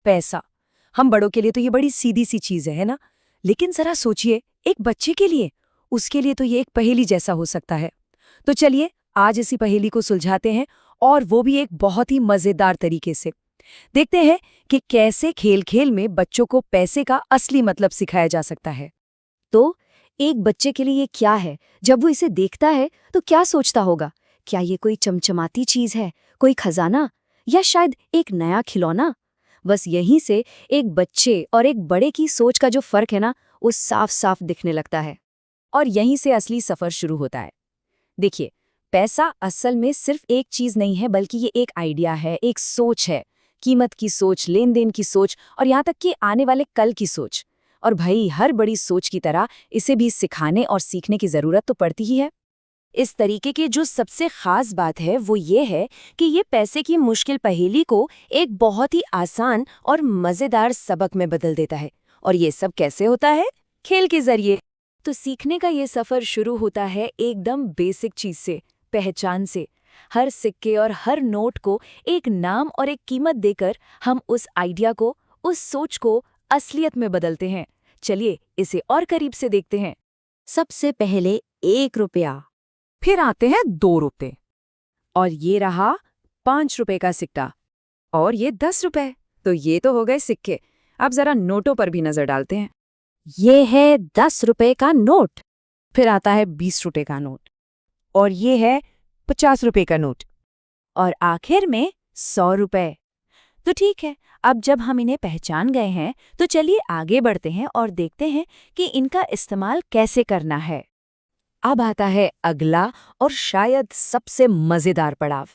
पैसा। हम बड़ों के लिए तो ये बड़ी सीधी सी चीज है ना? लेकिन जरा सोचिए, एक बच्चे के लिए, उसके लिए तो ये एक पहेली जैसा हो सकता है। तो चलिए आज इसी पहेली को सुलझाते हैं, और वो भी एक बहुत ही मजेदार तरीके से। देखते हैं कि कैसे खेल खेल में बच्चों को पैसे का असली मतलब सिखाया जा सकता है। तो एक बच्चे के लिए ये क्या है? जब वो इसे देखता है तो क्या सोचता होगा? क्या ये कोई चमचमाती चीज है, कोई खजाना, या शायद एक नया खिलौना? बस यहीं से एक बच्चे और एक बड़े की सोच का जो फर्क है ना, वो साफ साफ दिखने लगता है। और यहीं से असली सफर शुरू होता है। देखिए, पैसा असल में सिर्फ एक चीज नहीं है, बल्कि ये एक आइडिया है, एक सोच है। कीमत की सोच, लेन देन की सोच, और यहाँ तक कि आने वाले कल की सोच। और भाई, हर बड़ी सोच की तरह इसे भी सिखाने और सीखने की जरूरत तो पड़ती ही है। इस तरीके की जो सबसे खास बात है वो ये है कि ये पैसे की मुश्किल पहेली को एक बहुत ही आसान और मजेदार सबक में बदल देता है। और ये सब कैसे होता है? खेल के जरिए। तो सीखने का ये सफर शुरू होता है एकदम बेसिक चीज से, पहचान से। हर सिक्के और हर नोट को एक नाम और एक कीमत देकर हम उस आइडिया को, उस सोच को असलियत में बदलते हैं। चलिए इसे और करीब से देखते हैं। सबसे पहले 1 रुपया, फिर आते हैं 2 रुपए, और ये रहा 5 रुपए का सिक्का, और ये 10 रुपए। तो ये तो हो गए सिक्के। अब जरा नोटों पर भी नजर डालते हैं। ये है 10 रुपए का नोट। फिर आता है 20 रुपए का नोट, और ये है 50 रुपए का नोट, और आखिर में 100 रुपए। तो ठीक है, अब जब हम इन्हें पहचान गए हैं तो चलिए आगे बढ़ते हैं और देखते हैं कि इनका इस्तेमाल कैसे करना है। अब आता है अगला और शायद सबसे मजेदार पड़ाव,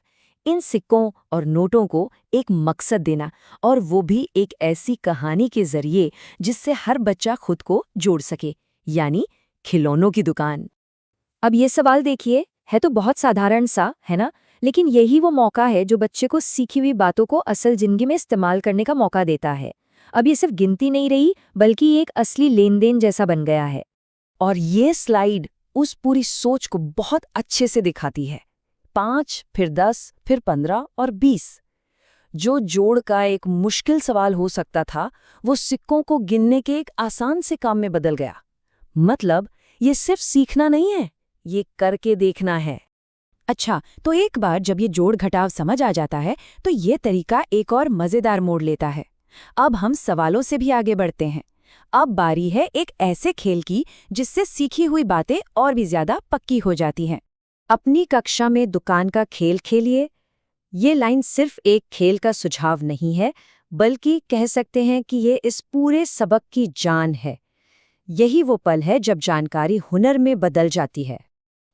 इन सिक्कों और नोटों को एक मकसद देना, और वो भी एक ऐसी कहानी के जरिए जिससे हर बच्चा खुद को जोड़ सके, यानी खिलौनों की दुकान। अब ये सवाल देखिए, है तो बहुत साधारण सा, है ना? लेकिन यही वो मौका है जो बच्चे को सीखी हुई बातों को असल जिंदगी में इस्तेमाल करने का मौका देता है। अब ये सिर्फ गिनती नहीं रही, बल्कि एक असली लेन देन जैसा बन गया है। और ये स्लाइड उस पूरी सोच को बहुत अच्छे से दिखाती है। 5, फिर 10, फिर 15 और 20। जो जोड़ का एक मुश्किल सवाल हो सकता था, वो सिक्कों को गिनने के एक आसान से काम में बदल गया। मतलब ये सिर्फ सीखना नहीं है, ये करके देखना है। अच्छा, तो एक बार जब ये जोड़ घटाव समझ आ जाता है तो ये तरीका एक और मजेदार मोड़ लेता है। अब हम सवालों से भी आगे बढ़ते हैं। अब बारी है एक ऐसे खेल की जिससे सीखी हुई बातें और भी ज्यादा पक्की हो जाती हैं। अपनी कक्षा में दुकान का खेल खेलिए। ये लाइन सिर्फ एक खेल का सुझाव नहीं है, बल्कि कह सकते हैं कि ये इस पूरे सबक की जान है। यही वो पल है जब जानकारी हुनर में बदल जाती है।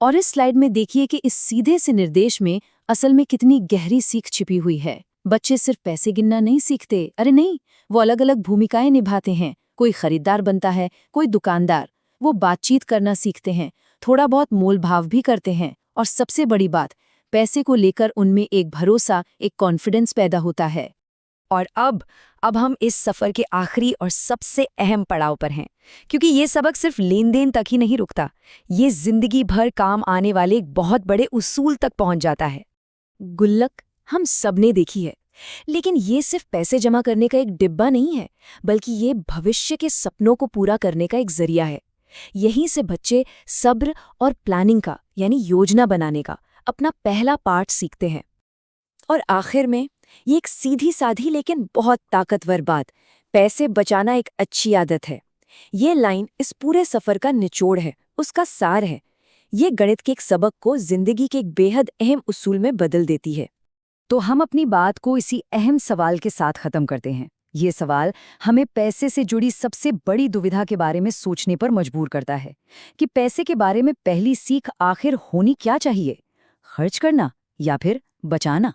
और इस स्लाइड में देखिए कि इस सीधे से निर्देश में असल में कितनी गहरी सीख छिपी हुई है। बच्चे सिर्फ पैसे गिनना नहीं सीखते, अरे नहीं, वो अलग अलग भूमिकाएं निभाते हैं। कोई खरीदार बनता है, कोई दुकानदार। वो बातचीत करना सीखते हैं, थोड़ा बहुत मोल भाव भी करते हैं, और सबसे बड़ी बात, पैसे को लेकर उनमें एक भरोसा, एक कॉन्फिडेंस पैदा होता है। और अब हम इस सफर के आखिरी और सबसे अहम पड़ाव पर हैं, क्योंकि ये सबक सिर्फ लेन देन तक ही नहीं रुकता, ये जिंदगी भर काम आने वाले एक बहुत बड़े उसूल तक पहुंच जाता है। गुल्लक हम सबने देखी है, लेकिन ये सिर्फ पैसे जमा करने का एक डिब्बा नहीं है, बल्कि ये भविष्य के सपनों को पूरा करने का एक जरिया है। यहीं से बच्चे सब्र और प्लानिंग का, यानी योजना बनाने का, अपना पहला पाठ सीखते हैं। और आखिर में ये एक सीधी साधी लेकिन बहुत ताकतवर बात, पैसे बचाना एक अच्छी आदत है। ये लाइन इस पूरे सफर का निचोड़ है, उसका सार है। ये गणित के एक सबक को जिंदगी के एक बेहद अहम उसूल में बदल देती है। तो हम अपनी बात को इसी अहम सवाल के साथ खत्म करते हैं। ये सवाल हमें पैसे से जुड़ी सबसे बड़ी दुविधा के बारे में सोचने पर मजबूर करता है कि पैसे के बारे में पहली सीख आखिर होनी क्या चाहिए, खर्च करना या फिर बचाना।